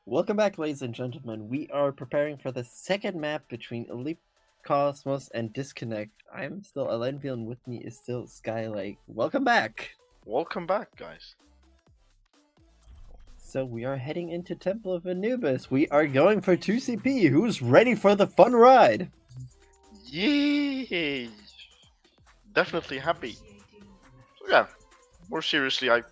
Welcome back, ladies and gentlemen. We are preparing for the second map between Elite Cosmos and Disconnect. I'm still Alenvil, and with me is still Skylake. Welcome back! Welcome back, guys. So we are heading into Temple of Anubis. We are going for 2CP. Who's ready for the fun ride? Yay! Definitely happy. So yeah, more seriously, I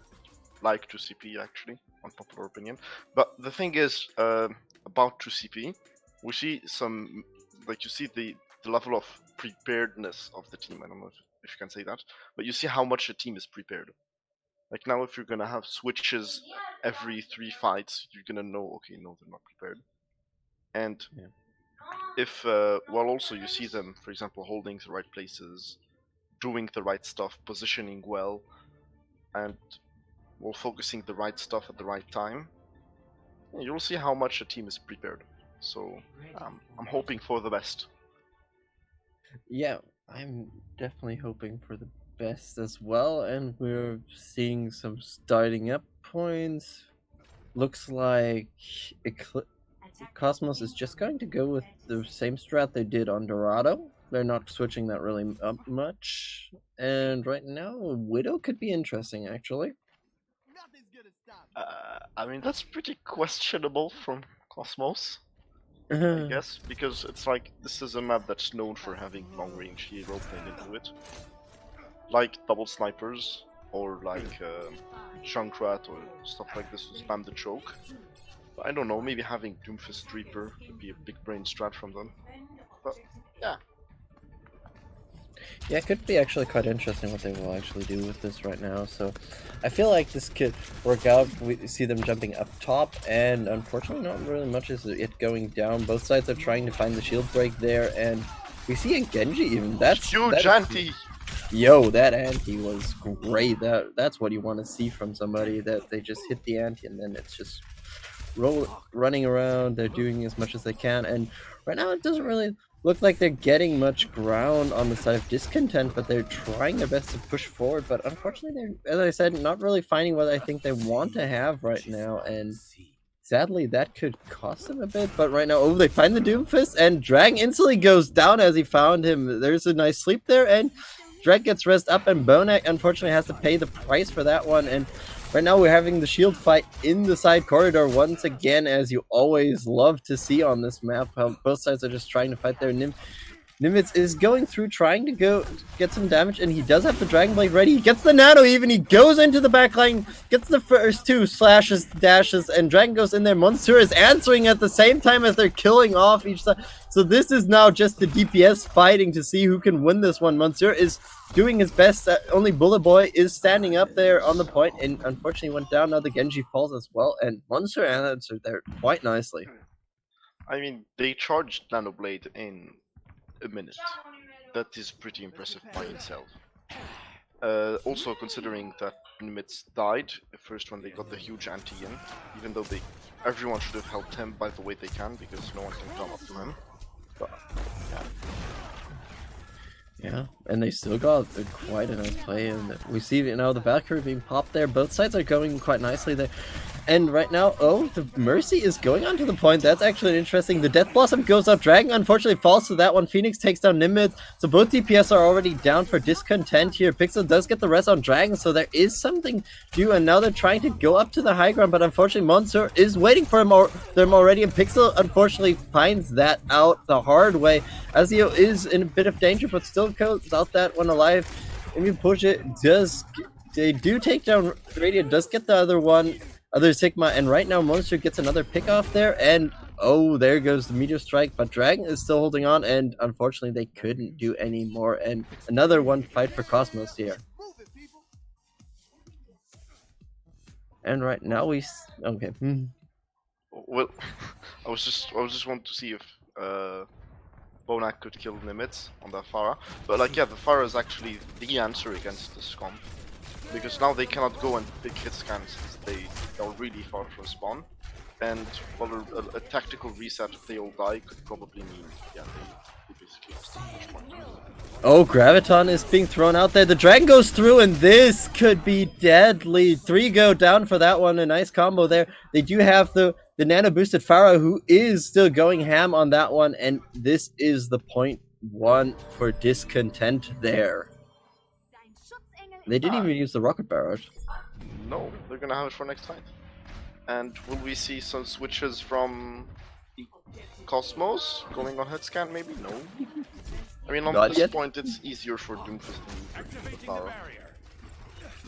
like 2CP actually, unpopular opinion. But the thing is, about 2CP, we see some, like you see the level of preparedness of the team. I don't know if you can say that, but you see how much the team is prepared. Like now, if you're gonna have switches every 3 fights, you're gonna know, okay, no, they're not prepared. And if, well, also you see them, for example, holding the right places, doing the right stuff, positioning well, and well, focusing the right stuff at the right time, you'll see how much a team is prepared. So I'm hoping for the best. Yeah, I'm definitely hoping for the best as well, and we're seeing some starting up points. Looks like Cosmos is just going to go with the same strat they did on Dorado. They're not switching that really up much. And right now, Widow could be interesting, actually. I mean, that's pretty questionable from Cosmos, I guess, because it's like, this is a map that's known for having long-range hero playing into it. Like double snipers, or like Junkrat, or stuff like this to spam the choke. But I don't know, maybe having Doomfist Reaper would be a big brain strat from them. But yeah. Yeah, it could be actually quite interesting what they will actually do with this right now. So I feel like this could work out. We see them jumping up top, and unfortunately not really much is it going down. Both sides are trying to find the shield break there, and we see a Genji even. That's huge anti! Yo, that anti was great. That's what you want to see from somebody, that they just hit the anti and then it's just running around. They're doing as much as they can, and right now it doesn't really look like they're getting much ground on the side of Discontent, but they're trying their best to push forward. But unfortunately, they're, as I said, not really finding what I think they want to have right now, and sadly that could cost them a bit. But right now, oh, they find the Doomfist, and Drag instantly goes down as he found him. There's a nice sleep there, and Drag gets rest up, and Bonak unfortunately has to pay the price for that one. And right now we're having the shield fight in the side corridor once again, as you always love to see on this map. How both sides are just trying to fight there. Nimitz is going through, trying to go get some damage, and he does have the Dragon Blade ready. He gets the Nano even, he goes into the backline, gets the first two slashes, dashes, and Dragon goes in there. Monsieur is answering at the same time as they're killing off each side. So this is now just the DPS fighting to see who can win this one. Monsieur is doing his best. Only Bullet Boy is standing up there on the point, and unfortunately went down. Now the Genji falls as well, and Monsieur answered there quite nicely. I mean, they charged Nano Blade in a minute. That is pretty impressive by itself. Also considering that Nimitz died first when they got the huge anti in, even though everyone should have helped him by the way they can, because no one can come up to him. But yeah. Yeah, and they still got quite a nice play, and we see now the Valkyrie being popped there. Both sides are going quite nicely there. And right now, oh, the Mercy is going onto the point. That's actually interesting. The Death Blossom goes up. Dragon unfortunately falls to that one. Phoenix takes down Nimitz. So both DPS are already down for Discontent here. Pixel does get the rest on Dragon, so there is something due. And now they're trying to go up to the high ground, but unfortunately Monsieur is waiting for them already. And Pixel unfortunately finds that out the hard way. Azio is in a bit of danger, but still goes out that one alive. If you push it, they do take down Radio, does get the other Sigma, and right now Monsieur gets another pick off there, and oh, there goes the Meteor Strike, but Dragon is still holding on, and unfortunately they couldn't do any more, and another one fight for Cosmos here. And right now okay. Well, I was just want to see if Bonak could kill Nimitz on that Pharah, but like yeah, the Pharah is actually the answer against this comp, because now they cannot go and pick hit scans since they're really far from spawn, and well, a tactical reset if they all die could probably mean yeah they basically lost the push point. Oh, Graviton is being thrown out there. The Dragon goes through, and this could be deadly. 3 go down for that one. A nice combo there. They do have the the nano boosted Pharah, who is still going ham on that one, and this is the point one for Discontent there. They didn't even use the rocket barrage. No, they're gonna have it for next fight. And will we see some switches from Cosmos going on head scan? Maybe no. I mean, on Not this yet. point, it's easier for Doomfist to move the Pharah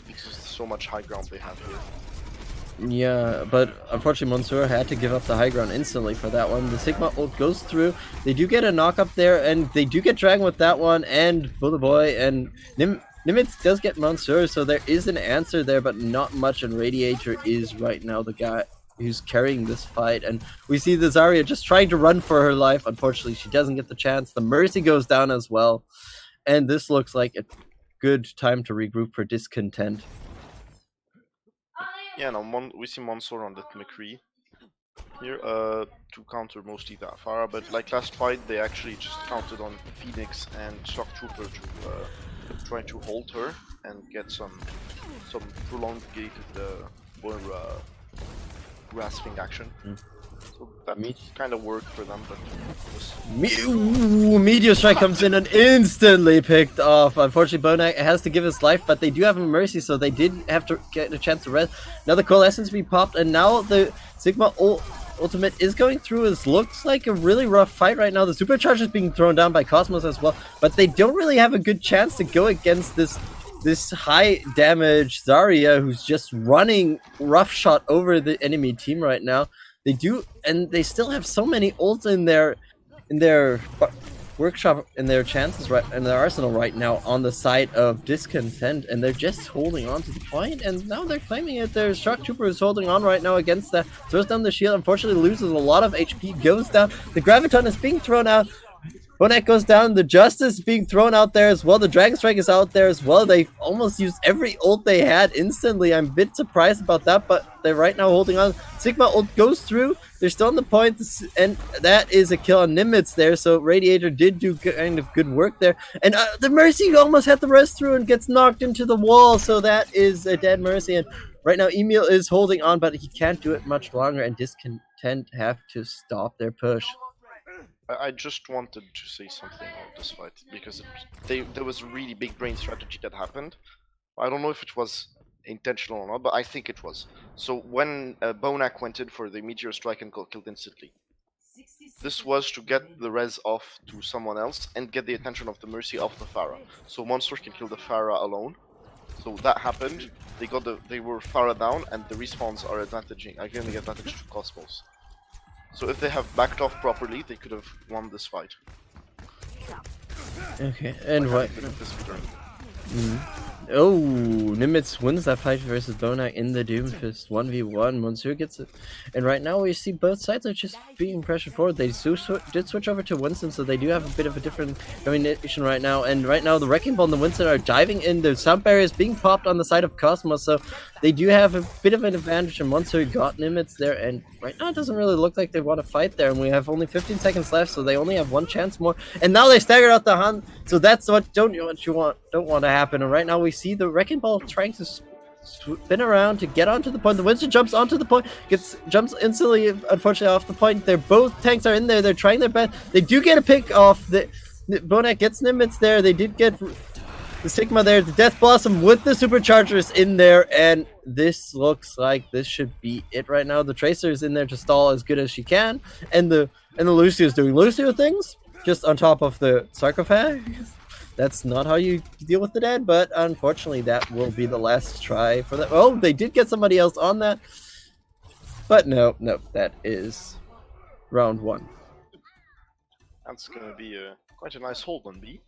because there's so much high ground they have here. Yeah, but unfortunately Monsieur had to give up the high ground instantly for that one. The Sigma ult goes through. They do get a knock up there, and they do get Dragon with that one, and Bullet Boy, and Nimitz does get Monsieur, so there is an answer there, but not much, and Radiator is right now the guy who's carrying this fight, and we see the Zarya just trying to run for her life. Unfortunately, she doesn't get the chance. The Mercy goes down as well, and this looks like a good time to regroup for Discontent. Yeah, no, we see Monsor on the McCree here to counter mostly that Pharah, but like last fight, they actually just counted on Phoenix and Shock Trooper to try to hold her and get some prolongated or grasping action. So that kind of worked for them, but Meteor Strike comes in and instantly picked off. Unfortunately, Bonak has to give his life, but they do have a Mercy, so they did have to get a chance to rest. Now the Coalescence be popped, and now the Sigma ultimate is going through. It looks like a really rough fight right now. The Supercharge is being thrown down by Cosmos as well, but they don't really have a good chance to go against this high damage Zarya, who's just running roughshod over the enemy team right now. They do, and they still have so many ults in their workshop, in their chances right in their arsenal right now on the side of Discontent, and they're just holding on to the point, and now they're claiming it. Their Shock Trooper is holding on right now against that, throws down the shield, unfortunately loses a lot of HP, goes down. The Graviton is being thrown out. Bonak goes down, the Justice being thrown out there as well, the Dragon Strike is out there as well. They almost used every ult they had instantly. I'm a bit surprised about that, but they're right now holding on. Sigma ult goes through, they're still on the point, and that is a kill on Nimitz there, so Radiator did do kind of good work there. And the Mercy almost had the rest through and gets knocked into the wall, so that is a dead Mercy, and right now Emil is holding on, but he can't do it much longer, and Discontent have to stop their push. I just wanted to say something about this fight because there was a really big brain strategy that happened. I don't know if it was intentional or not, but I think it was. So when Bonak went in for the Meteor Strike and got killed instantly, this was to get the res off to someone else and get the attention of the Mercy off the Pharah. So Monster can kill the Pharah alone. So that happened. They were Pharah down, and the respawns are giving advantage to Cosmos. So if they have backed off properly, they could have won this fight. Okay, and what? Oh, Nimitz wins that fight versus Bonak in the Doomfist 1v1. Monsieur gets it. And right now we see both sides are just being pressured forward. They did switch over to Winston, so they do have a bit of a different combination right now. And right now the Wrecking Ball and the Winston are diving in. The sound barrier is being popped on the side of Cosmos, so they do have a bit of an advantage. And Monsieur got Nimitz there, and right now it doesn't really look like they want to fight there. And we have only 15 seconds left, so they only have one chance more. And now they staggered out the Hun, so that's what don't want to happen. And right now we see the Wrecking Ball trying to spin around to get onto the point. The Winston jumps onto the point, jumps instantly, unfortunately, off the point. Both tanks are in there. They're trying their best. They do get a pick off. Bonak gets Nimitz there. They did get the Sigma there. The Death Blossom with the Superchargers in there, and this looks like this should be it right now. The Tracer is in there to stall as good as she can, and the Lucio is doing Lucio things just on top of the sarcophagus. That's not how you deal with the dead, but unfortunately that will be the last try for that. Oh, they did get somebody else on that, but no, that is round one. That's gonna be quite a nice hold on B.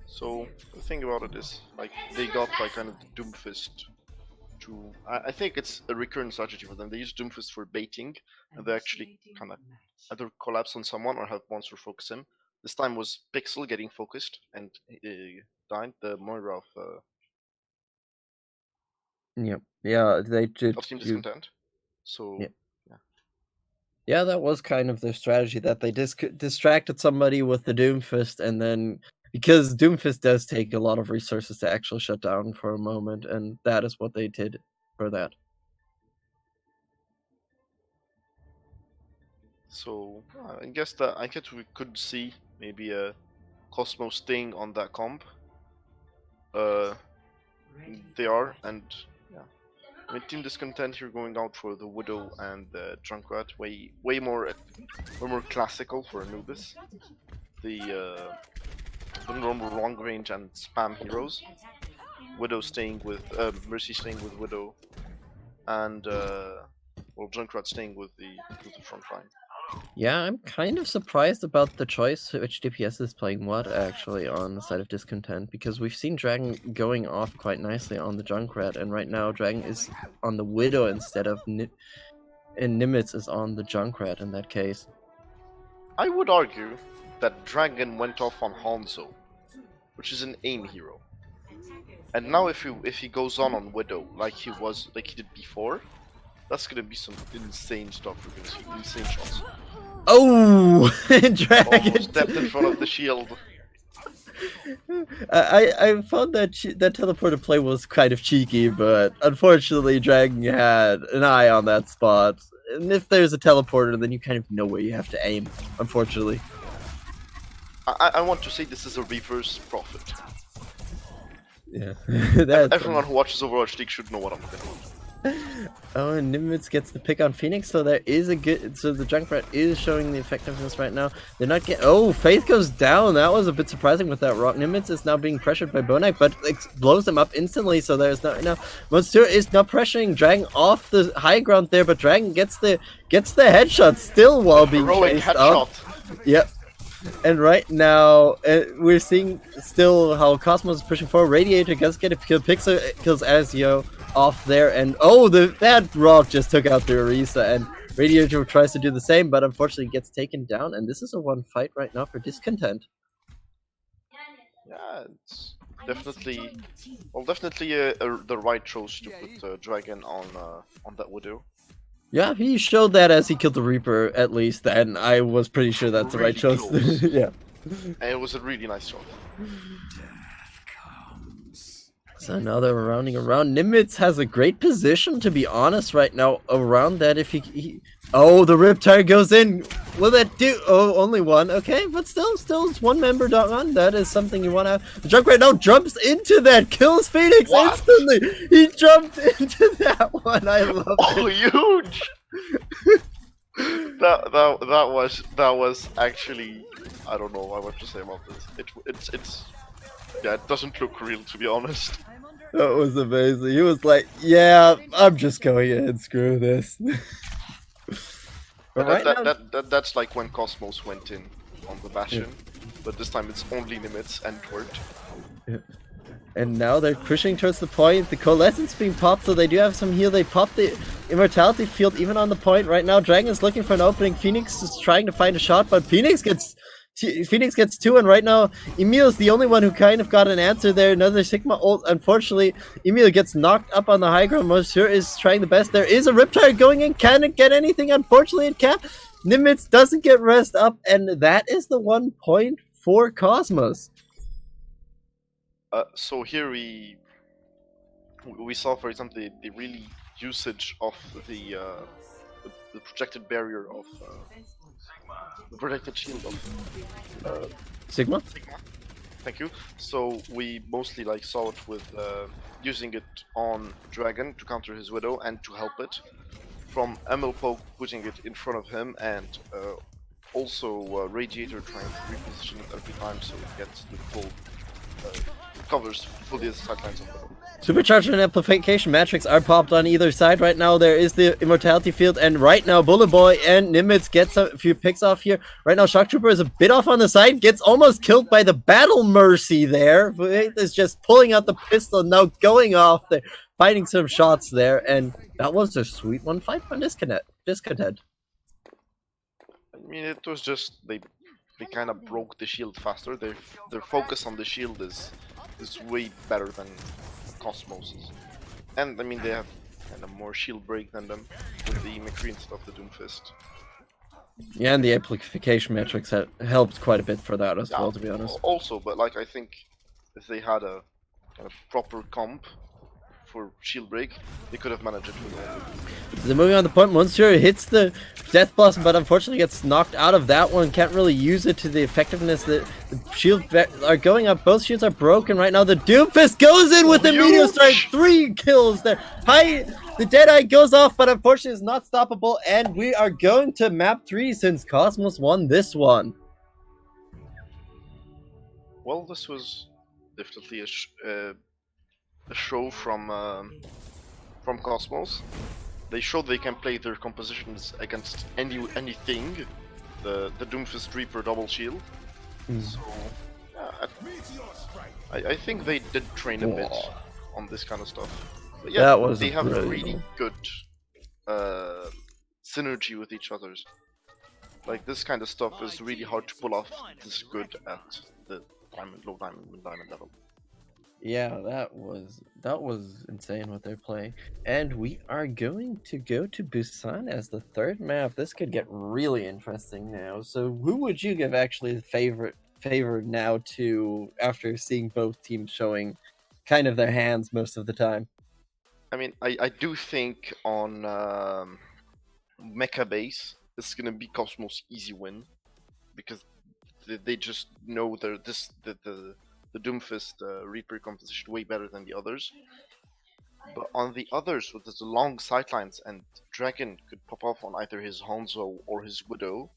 So the thing about it is, like, they got like kind of the Doomfist to. I think it's a recurrent strategy for them. They use Doomfist for baiting, and they actually kind of either collapse on someone or have Monster focus him. This time was Pixel getting focused and died, the Moira of Yep. Yeah, they did. Of Team Discontent. So yeah, that was kind of their strategy, that they distracted somebody with the Doomfist, and then because Doomfist does take a lot of resources to actually shut down for a moment, and that is what they did for that. So I guess we could see maybe a Cosmos staying on that comp. They are, and yeah. I mean, Team Discontent here going out for the Widow and the Junkrat, way more classical for Anubis. The normal long range and spam heroes. Widow staying with Mercy staying with Widow, and well, Junkrat staying with the front line. Yeah, I'm kind of surprised about the choice which DPS is playing what actually on the side of Discontent, because we've seen Dragon going off quite nicely on the Junkrat, and right now Dragon is on the Widow instead of and Nimitz is on the Junkrat in that case. I would argue that Dragon went off on Hanzo, which is an aim hero. And now if he goes on Widow like he did before, that's gonna be some insane stuff. We're gonna see insane shots. Oh, Dragon almost stepped in front of the shield. I found that that teleporter play was kind of cheeky, but unfortunately Dragon had an eye on that spot. And if there's a teleporter, then you kind of know where you have to aim, unfortunately. I want to say this is a reverse Prophet. Yeah. Everyone who watches Overwatch League should know what I'm talking about. Oh, and Nimitz gets the pick on Phoenix, so there is a good. So the Junkrat is showing the effectiveness right now. They're not getting. Oh, Faith goes down. That was a bit surprising with that rock. Nimitz is now being pressured by Bonak, but it blows him up instantly. So there's no. Now Monsieur is not pressuring Dragon off the high ground there, but Dragon gets the headshot still while being chased up. Yep. And right now, we're seeing still how Cosmos is pushing forward. Radiator does get a kill. Pixel kills Azio off there, and oh, that rock just took out the Orisa, and Radiator tries to do the same, but unfortunately gets taken down, and this is a one fight right now for Discontent. Yeah, it's definitely the right choice to put Dragon on that Widow. Yeah, he showed that as he killed the Reaper, at least, and I was pretty sure that's really the right choice. Yeah. And it was a really nice shot. So now they're rounding around. Nimitz has a great position, to be honest, right now, around that. If he oh, the Riptide goes in. Will that do? Oh, only one. Okay, but still, it's one member on. That is something you want to have. The Junkrat now jumps into that, kills Phoenix instantly. He jumped into that one. I love it. Oh, huge! that was actually, I don't know what to say about this. It's yeah, it doesn't look real, to be honest. That was amazing. He was like, yeah, I'm just going in, screw this. That's like when Cosmos went in on the Bastion, but this time it's only Nimitz and Twert. Yeah. And now they're pushing towards the point. The Coalescence being popped, so they do have some heal. They pop the Immortality field even on the point. Right now, Dragon is looking for an opening. Phoenix is trying to find a shot, but Phoenix gets two, and right now Emil is the only one who kind of got an answer there. Another Sigma ult. Unfortunately, Emil gets knocked up on the high ground. Monsieur is trying the best. There is a Riptide going in. Can it get anything? Unfortunately, it can't. Nimitz doesn't get rest up, and that is the 1 point for Cosmos. So here we saw, for example, the really usage of the projected barrier of the protected shield of Sigma. Thank you. So we mostly saw it with using it on Dragon to counter his Widow and to help it. From ML Poke putting it in front of him, and also Radiator trying to reposition it every time so it gets the full covers fully the sidelines of Widow. Supercharger and amplification metrics are popped on either side right now. There is the immortality field, and right now Bullet Boy and Nimitz gets a few picks off here. Right now Shock Trooper is a bit off on the side, gets almost killed by the Battle Mercy there. Faith is just pulling out the pistol, now going off there, finding some shots there, and that was a sweet one fight from Discontent. I mean, it was just they kind of broke the shield faster. Their focus on the shield is way better than Cosmos's, and I mean they have kind of more shield break than them with the McCree instead of the Doomfist. Yeah, and the amplification metrics have helped quite a bit for that as well, to be honest. Also, but I think if they had a kind of proper comp for shield break, they could have managed it with all. They're moving on the point. Monsieur hits the Death Blossom, but unfortunately gets knocked out of that one. Can't really use it to the effectiveness that the shields are going up. Both shields are broken right now. The Doomfist goes in with the Meteor Strike. 3 kills there. The Deadeye goes off, but unfortunately is not stoppable. And we are going to map 3 since Cosmos won this one. Well, this was definitely a show from Cosmos. They showed they can play their compositions against anything. The Doomfist Reaper double shield. So yeah, I think they did train a bit on this kind of stuff. But yeah, they have a really good synergy with each other. Like this kind of stuff is really hard to pull off this good at the low diamond, mid diamond level. Yeah, that was insane what they're playing. And we are going to go to Busan as the third map. This could get really interesting now. So who would you give actually the favor now to after seeing both teams showing kind of their hands most of the time? I mean, I do think on Mecha base it's gonna be Cosmos easy win because they just know the Doomfist Reaper composition way better than the others. But on the others, with the long sightlines and Dragon could pop off on either his Hanzo or his Widow,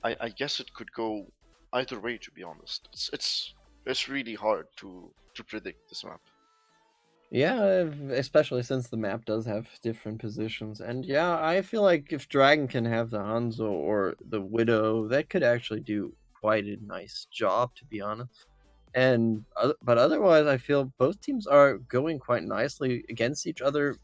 I guess it could go either way. To be honest, it's really hard to predict this map. Yeah, especially since the map does have different positions. And yeah, I feel like if Dragon can have the Hanzo or the Widow, that could actually do quite a nice job, to be honest. And but otherwise, I feel both teams are going quite nicely against each other.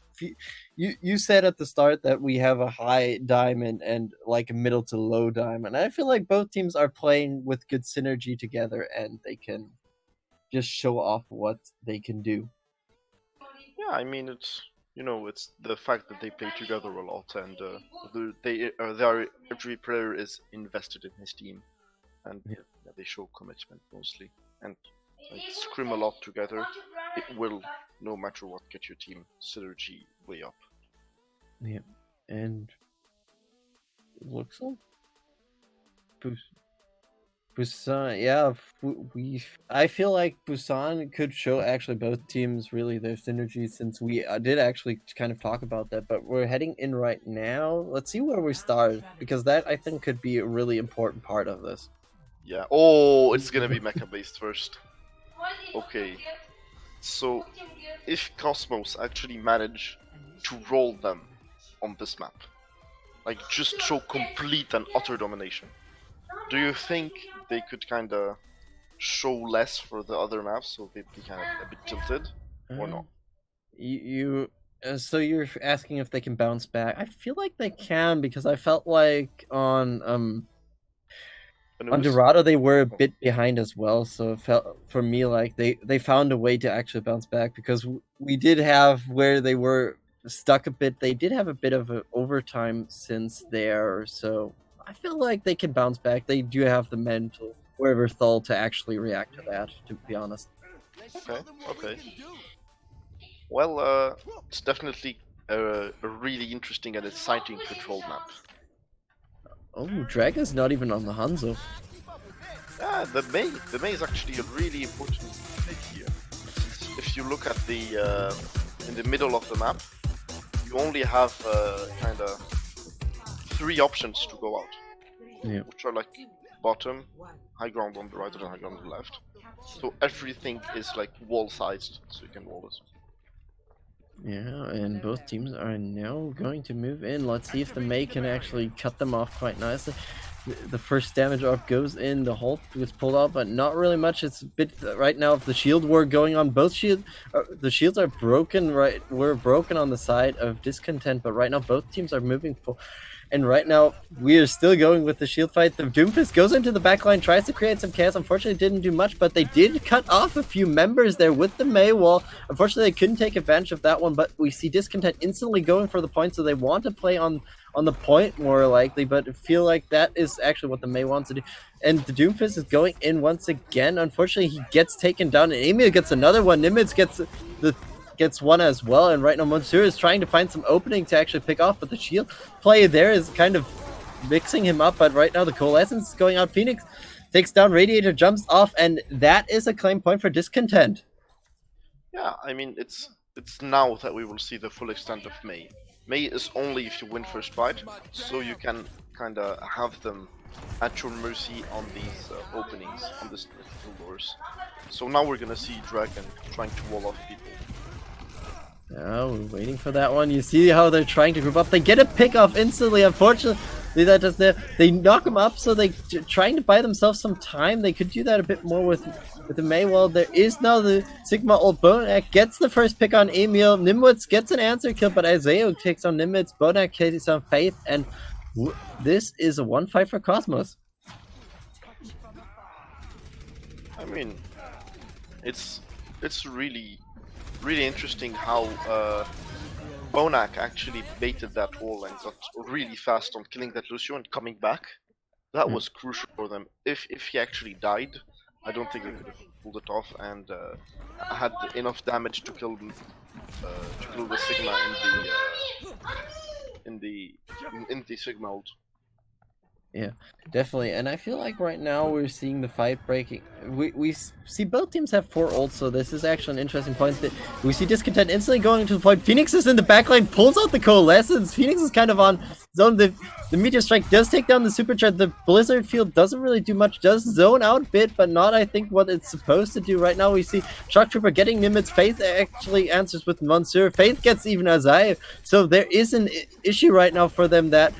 You said at the start that we have a high diamond and like a middle to low diamond. I feel like both teams are playing with good synergy together, and they can just show off what they can do. Yeah, I mean it's the fact that they play together a lot, and every player is invested in his team, and they show commitment mostly, and scrim a lot together. It will, no matter what, get your team synergy way up. Yeah, and it looks like Busan, yeah, I feel like Busan could show actually both teams really their synergy, since we did actually kind of talk about that, but we're heading in right now. Let's see where we start, because that I think could be a really important part of this. Yeah, oh, it's gonna be mecha based first. Okay, so if Cosmos actually manage to roll them on this map, like just show complete and utter domination, do you think they could kind of show less for the other maps, so they'd be kind of a bit tilted, or not? So you're asking if they can bounce back? I feel like they can, because I felt like on Dorado they were a bit behind as well, so it felt for me like they found a way to actually bounce back, because we did have where they were stuck a bit. They did have a bit of an overtime since there, so I feel like they can bounce back. They do have the mental wherewithal to actually react to that, to be honest. Okay. Well, it's definitely a really interesting and exciting control map. Oh, Dragon's not even on the Hanzo. Yeah, the Mei is actually a really important thing here. If you look at the in the middle of the map, you only have kind of 3 options to go out, which are like bottom, high ground on the right, and high ground on the left. So everything is like wall sized, so you can wall it. Yeah, and both teams are now going to move in. Let's see if the Mei can actually cut them off quite nicely. The first damage off goes in, the Hulk gets pulled out, but not really much. It's a bit right now of the shield war going on. Both the shields are broken, right? We're broken on the side of Discontent, but right now both teams are moving full. And right now, we are still going with the shield fight. The Doomfist goes into the backline, tries to create some chaos. Unfortunately, didn't do much, but they did cut off a few members there with the Mei wall. Unfortunately, they couldn't take advantage of that one, but we see Discontent instantly going for the point, so they want to play on the point more likely, but I feel like that is actually what the Mei wants to do. And the Doomfist is going in once again. Unfortunately, he gets taken down, and Emil gets another one. Nimitz gets the gets one as well, and right now Monsieur is trying to find some opening to actually pick off, but the shield play there is kind of mixing him up, but right now the Coalescence is going out. Phoenix takes down Radiator, jumps off, and that is a claim point for Discontent. Yeah, I mean, it's now that we will see the full extent of May. May is only if you win first fight, so you can kind of have them at your mercy on these openings, on these little doors. So now we're gonna see Dragon trying to wall off people. Oh, we're waiting for that one. You see how they're trying to group up. They get a pick off instantly. Unfortunately, that does they knock him up, so they're trying to buy themselves some time. They could do that a bit more with the May. Well, there is now the Sigma Old Bonak gets the first pick on Emil. Nimwitz gets an answer kill, but Isaiah takes on Nimwitz. Bonak takes on Faith, and this is a 1-5 for Cosmos. I mean, it's really interesting how Bonak actually baited that wall and got really fast on killing that Lucio and coming back. That was crucial for them. If he actually died, I don't think they could have pulled it off and had enough damage to kill the Sigma in the Sigma ult. Yeah, definitely. And I feel like right now we're seeing the fight breaking. We see both teams have 4 ults, so this is actually an interesting point. That we see Discontent instantly going into the point. Phoenix is in the backline, pulls out the Coalescence. Phoenix is kind of on zone. The Meteor Strike does take down the Supercharge. The Blizzard Field doesn't really do much. Does zone out a bit, but not, I think, what it's supposed to do. Right now we see Shock Trooper getting Nimitz. Faith actually answers with Monsieur. Faith gets even Azai. So there is an issue right now for them that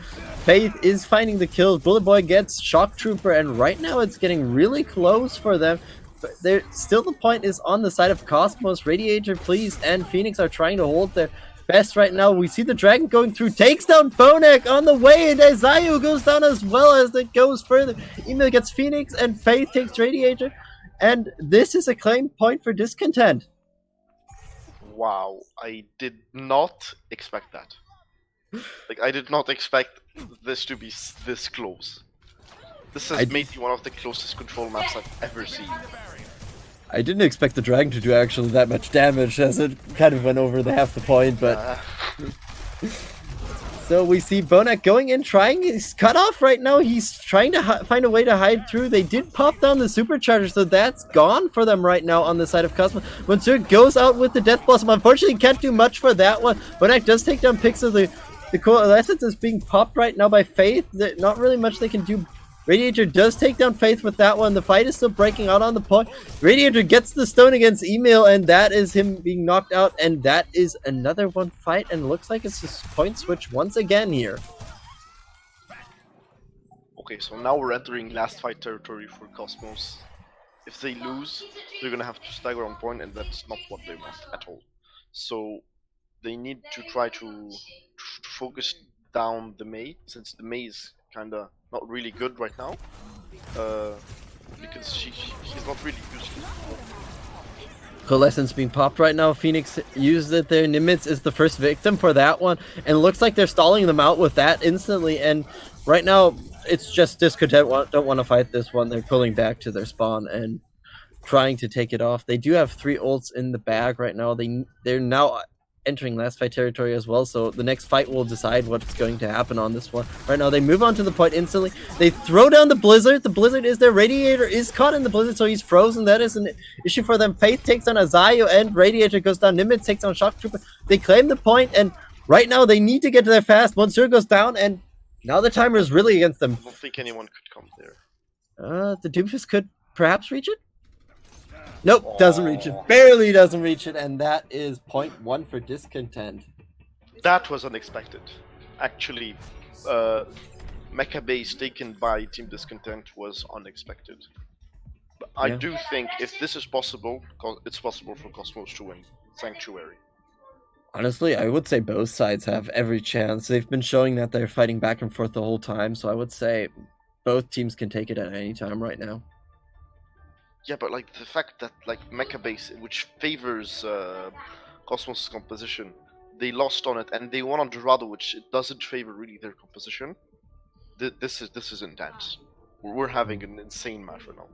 Faith is finding the kills. Bullet Boy gets Shock Trooper, and right now it's getting really close for them. But still the point is on the side of Cosmos. Radiator, please, and Phoenix are trying to hold their best right now. We see the Dragon going through, takes down Bonek on the way, and Isaiah goes down as well as it goes further. Emil gets Phoenix, and Faith takes Radiator, and this is a claim point for Discontent. Wow, I did not expect that. Like, I did not expect this to be this close. This has made me one of the closest control maps I've ever seen. I didn't expect the Dragon to do actually that much damage, as it kind of went over the half the point, but... So we see Bonak going in, he's cut off right now. He's trying to find a way to hide through. They did pop down the Supercharger, so that's gone for them right now on the side of Cosmos. Monsieur goes out with the Death Blossom. Unfortunately, can't do much for that one. Bonak does take down picks of the Coalescence is being popped right now by Faith. Not really much they can do. Radiator does take down Faith with that one. The fight is still breaking out on the point. Radiator gets the stone against Emil, and that is him being knocked out, and that is another one fight, and looks like it's just point switch once again here. Okay, so now we're entering last fight territory for Cosmos. If they lose, they're gonna have to stagger on point, and that's not what they want at all. So they need to try to focus down the May, since the May is kinda not really good right now, because he's not really useful. Coalescence being popped right now. Phoenix used it there. Nimitz is the first victim for that one, and looks like they're stalling them out with that instantly. And right now, it's just Discontent don't want to fight this one. They're pulling back to their spawn and trying to take it off. They do have 3 ults in the bag right now. They're now entering last fight territory as well, so the next fight will decide what's going to happen on this one. Right now, they move on to the point instantly. They throw down the Blizzard. The Blizzard is their Radiator is caught in the Blizzard, so he's frozen. That is an issue for them. Faith takes on Azayo, and Radiator goes down. Nimitz takes on Shock Trooper. They claim the point, and right now they need to get there fast. Monsieur goes down, and now the timer is really against them. I don't think anyone could come there. The Doomfist could perhaps reach it? Nope, doesn't reach it. Barely doesn't reach it, and that is point 1 for Discontent. That was unexpected. Actually, Mecha base taken by Team Discontent was unexpected. But I do think if this is possible, it's possible for Cosmos to win Sanctuary. Honestly, I would say both sides have every chance. They've been showing that they're fighting back and forth the whole time, so I would say both teams can take it at any time right now. Yeah, but like the fact that like Mecha base, which favors Cosmos' composition, they lost on it, and they won on Dorado, which it doesn't favor really their composition. This is intense. We're having an insane match right now.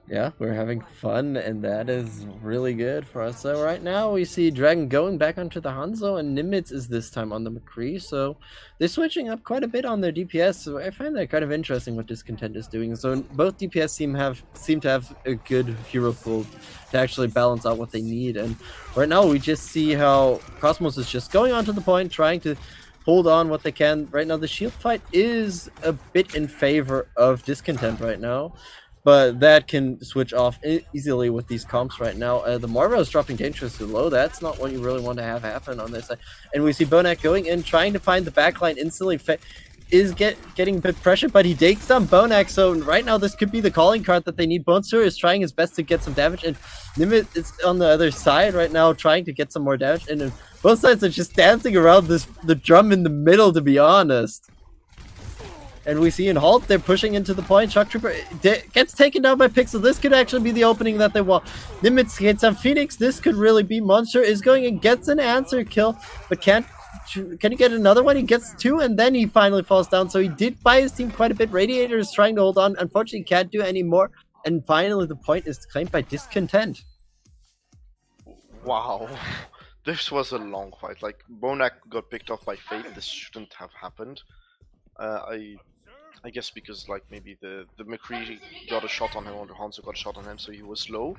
Yeah, we're having fun, and that is really good for us. So right now we see Dragon going back onto the Hanzo, and Nimitz is this time on the McCree. So they're switching up quite a bit on their DPS. So I find that kind of interesting what Discontent is doing. So both DPS seem to have a good hero pool to actually balance out what they need. And right now we just see how Cosmos is just going onto the point, trying to hold on what they can. Right now the shield fight is a bit in favor of Discontent right now, but that can switch off easily with these comps right now. The Marva is dropping dangerously low. That's not what you really want to have happen on this side. And we see Bonak going in, trying to find the backline instantly. Is getting a bit pressured, but he takes down Bonak. So right now this could be the calling card that they need. Bonsur is trying his best to get some damage, and Nimit is on the other side right now trying to get some more damage. And both sides are just dancing around the drum in the middle, to be honest. And we see in Halt, they're pushing into the point. Shock Trooper gets taken down by Pixel. This could actually be the opening that they want. Nimitz hits on Phoenix. This could really be. Monster is going and gets an answer kill, but can he get another one? He gets two, and then he finally falls down. So he did buy his team quite a bit. Radiator is trying to hold on. Unfortunately, can't do any more. And finally, the point is claimed by Discontent. Wow. This was a long fight. Like, Bonak got picked off by Fate. This shouldn't have happened. I guess because like maybe the McCree got a shot on him, or the Hanzo got a shot on him, so he was low,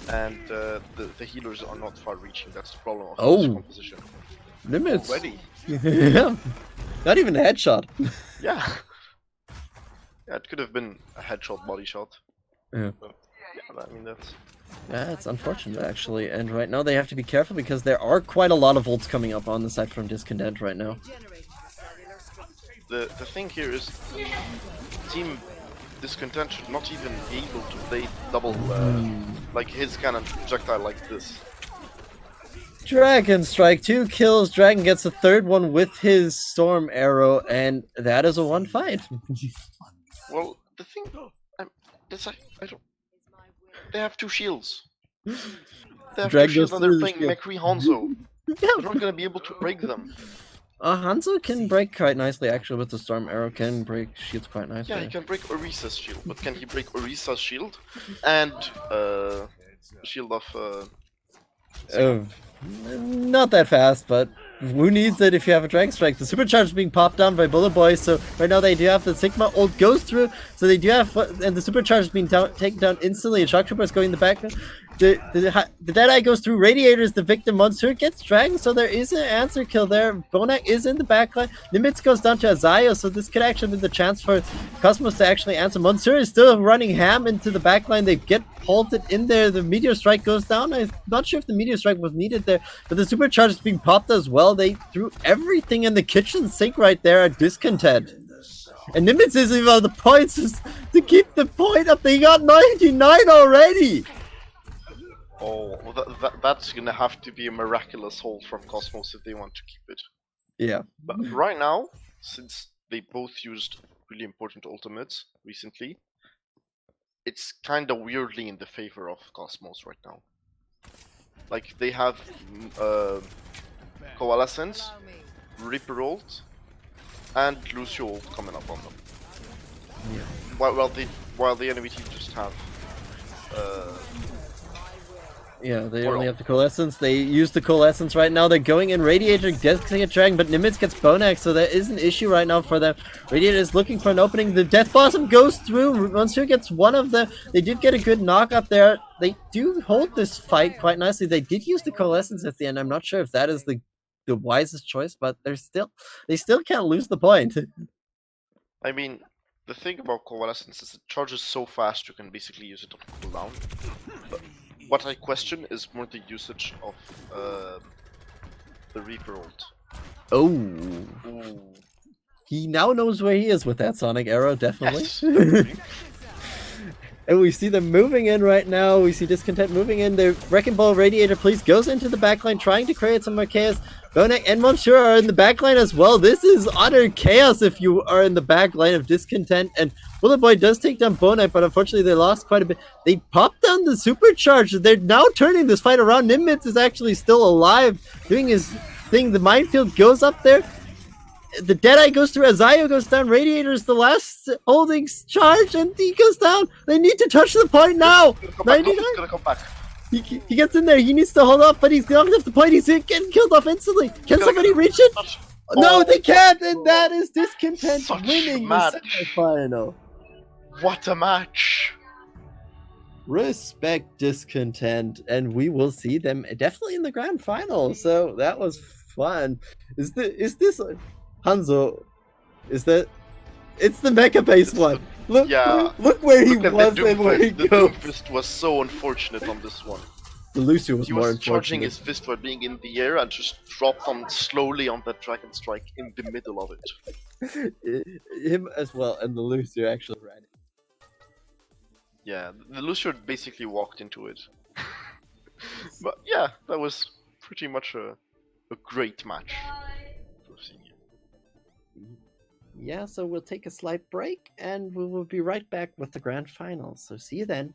and the healers are not far reaching. That's the problem of this composition. Limits. Already. Yeah. Not even a headshot. Yeah. Yeah, it could have been a headshot, body shot. Yeah. But, yeah, I mean that's. Yeah, it's unfortunate actually, and right now they have to be careful because there are quite a lot of ults coming up on the side from Discontent right now. The thing here is, Team Discontent should not even be able to play double, like his cannon projectile like this. Dragon Strike, 2 kills. Dragon gets a third one with his Storm Arrow, and that is a 1-fight. Well, the thing, I don't. They have 2 shields. They have Dragon 2 shields, and they're goes playing McCree Hanzo. They're not gonna be able to break them. Hanzo can break quite nicely actually with the Storm Arrow, can break shields quite nicely. Yeah, he can break Orisa's shield, but can he break Orisa's shield and shield of not that fast, but who needs it if you have a Dragon Strike? The Supercharge is being popped down by Bullet Boy, so right now they do have the Sigma ult goes through, so they do have, and the Supercharge is being taken down instantly, and Shock Trooper is going in the back. The Deadeye goes through, Radiator is the victim, Monster gets Dragon, so there is an answer kill there. Bonak is in the backline, Nimitz goes down to Azaya, so this could actually be the chance for Cosmos to actually answer. Monster is still running ham into the backline, they get halted in there, the Meteor Strike goes down. I'm not sure if the Meteor Strike was needed there, but the Supercharge is being popped as well. They threw everything in the kitchen sink right there at Discontent. And Nimitz is even on the points to keep the point up. They got 99 already! Oh, well, that's gonna have to be a miraculous hold from Cosmos if they want to keep it. Yeah. But right now, since they both used really important ultimates recently, it's kinda weirdly in the favor of Cosmos right now. Like, they have Coalescence, Reaper ult, and Lucio ult coming up on them. Yeah. While the enemy team just have yeah, they only have the Coalescence. They use the Coalescence right now. They're going in. Radiator does get Dragon, but Nimitz gets Bonak, so there is an issue right now for them. Radiator is looking for an opening. The Death Blossom goes through. Monsieur gets one of them. They did get a good knock up there. They do hold this fight quite nicely. They did use the Coalescence at the end. I'm not sure if that is the wisest choice, but they still can't lose the point. I mean, the thing about Coalescence is it charges so fast you can basically use it on cooldown. But what I question is more the usage of the Reaper ult. Oh. Ooh. He now knows where he is with that Sonic Arrow, definitely. Yes. And we see them moving in right now. We see Discontent moving in. The Wrecking Ball Radiator Police goes into the backline, trying to create some more chaos. Bonak and Monsieur are in the backline as well. This is utter chaos if you are in the backline of Discontent. And Bullet Boy does take down Bonak, but unfortunately they lost quite a bit. They popped down the Supercharge. They're now turning this fight around. Nimitz is actually still alive, doing his thing. The minefield goes up there. the Deadeye goes through, Azayo goes down, Radiator is the last holding charge, and he goes down. They need to touch the point now. He's gonna come back. He gets in there. He needs to hold off, but he's knocked off the point. He's getting killed off instantly. Can somebody reach it? No, they can't, and that is Discontent winning the semifinal. What a match! Respect Discontent, and we will see them definitely in the grand final. So that was fun. Is this Hanzo? Is that? It's the mecha base one. Look, look where he was and where he goes. The Doomfist was so unfortunate on this one. The Lucio was he more was unfortunate. charging his fist while being in the air and just dropped on slowly on that Dragon Strike in the middle of it. Him as well, and the Lucio actually ran it. Yeah, the Lucio basically walked into it. But yeah, that was pretty much a great match. Yeah, so we'll take a slight break and we will be right back with the grand final. So see you then.